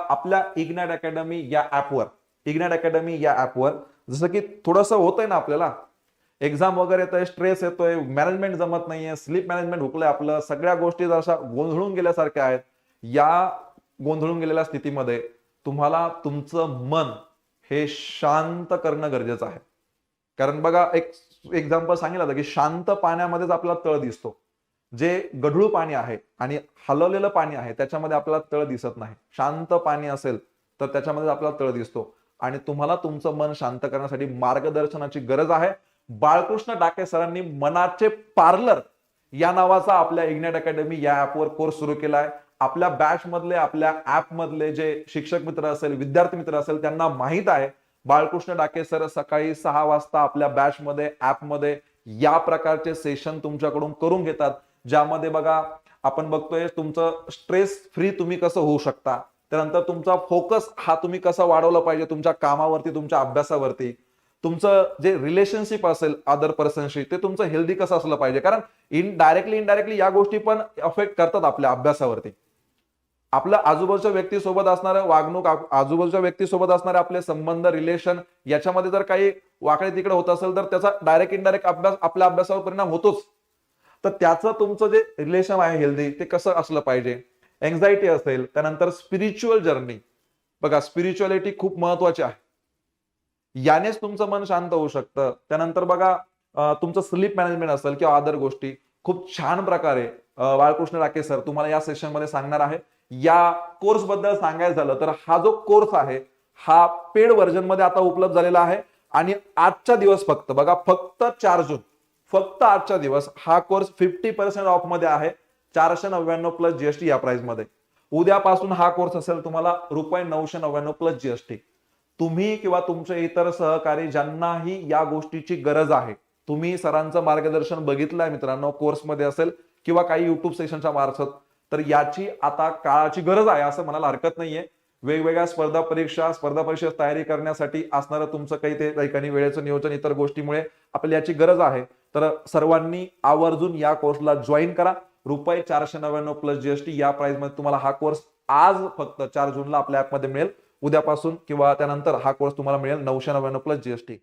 आपल्या ignite academy या ऍपवर जसं की थोडंसं होतंय ना, आपल्याला एक्झाम वगैरे येतोय, स्ट्रेस येतोय, मॅनेजमेंट जमत नाहीये, स्लीप मॅनेजमेंट हुकलंय आपलं, सगळ्या गोष्टी अशा गोंधळून गेल्यासारख्या आहेत. या गोंधळून गेलेल्या स्थितीमध्ये तुम्हाला तुमचं मन हे शांत करणं गरजेचं आहे. कारण बघा, एक एक्झाम्पल सांगितलं होतं की शांत पाण्यामध्येच आपला तळ दिसतो. जे गढूळ पाणी आहे आणि हलवलेलं पाणी आहे त्याच्यामध्ये आपल्याला तळ दिसत नाही. शांत पाणी असेल तर त्याच्यामध्ये आपल्याला तळ दिसतो. आणि तुम्हाला तुमचं मन शांत करण्यासाठी मार्गदर्शनाची गरज आहे. बाळकृष्ण डाके सरांनी मनाचे पार्लर या नावाचा आपल्या इग्नाइट अकॅडमी या ऍपवर कोर्स सुरू केलाय. आपल्या बॅच मधले, आपल्या ऍप मधले जे शिक्षक मित्र असेल, विद्यार्थी मित्र असेल, त्यांना माहित आहे बाळकृष्ण डाके सर सकाळी 6 वाजता आपल्या बॅच मध्ये, ऍप मध्ये या प्रकारचे सेशन तुमच्याकडून करून घेतात. ज्यामध्ये बघा, आपण बघतोय तुमचं स्ट्रेस फ्री तुम्ही कसं होऊ शकता, त्यानंतर तुमचा फोकस हा तुम्ही कसा वाढवला पाहिजे तुमच्या कामावरती, तुमच्या अभ्यासावरती, तुमचं जे रिलेशनशिप असेल अदर पर्सनशी ते तुमचं हेल्दी कसं असलं पाहिजे. कारण इनडायरेक्टली या गोष्टी पण अफेक्ट करतात आपल्या अभ्यासावरती. आपल्या आजूबाजूच्या व्यक्तीसोबत असणारं वागणूक, आजूबाजूच्या व्यक्तीसोबत असणारे आपले संबंध, रिलेशन याच्यामध्ये जर काही वाकडे तिकडे होत असेल तर त्याचा डायरेक्ट इनडायरेक्ट आपल्या अभ्यासावर परिणाम होतोच. तर त्याचं तुमचं जे रिलेशन आहे हेल्दी ते कसं असलं पाहिजे. एन्झायटी असेल, त्यानंतर स्पिरिच्युअल जर्नी, बघा स्पिरिच्युअलिटी खूप महत्वाची आहे. यानेच तुमचं मन शांत होऊ शकतं. त्यानंतर बघा, तुमचं स्लीप मॅनेजमेंट असेल किंवा अदर गोष्टी खूप छान प्रकारे बाळकृष्ण डाके सर तुम्हाला या सेशन मध्ये सांगणार आहे. या कोर्स बद्दल सांगायचं झालं तर हा जो कोर्स आहे हा पेड व्हर्जन मध्ये आता उपलब्ध झालेला आहे. आणि आजचा दिवस फक्त बघा, फक्त 4 जून, फक्त आजचा दिवस हा कोर्स 50% ऑफ मध्ये आहे. 499 प्लस जीएसटी या प्राइस मध्ये. उद्यापासून हा कोर्स असेल तुम्हाला ₹999 प्लस जीएसटी. तुम्ही किंवा तुमचे इतर सहकारी ज्यांनाही या गोष्टीची गरज आहे, तुम्ही सरांचं मार्गदर्शन बघितलंय मित्रांनो, कोर्समध्ये असेल किंवा काही युट्यूब सेशनच्या मार्फत, तर याची आता काळाची गरज आहे असं म्हणायला हरकत नाहीये. वेगवेगळ्या स्पर्धा परीक्षा तयारी करण्यासाठी असणारं तुमचं काही ते ठिकाणी वेळेचं नियोजन, इतर गोष्टीमुळे आपल्याला याची गरज आहे. तर सर्वांनी आवर्जून या कोर्सला जॉईन करा. ₹499 प्लस जीएसटी या प्राइस मध्ये तुम्हाला हा कोर्स आज फक्त 4 जूनला आपल्या ऍपमध्ये मिळेल. उद्यापासून किंवा त्यानंतर हा कोर्स तुम्हाला मिळेल 999 प्लस जीएसटी.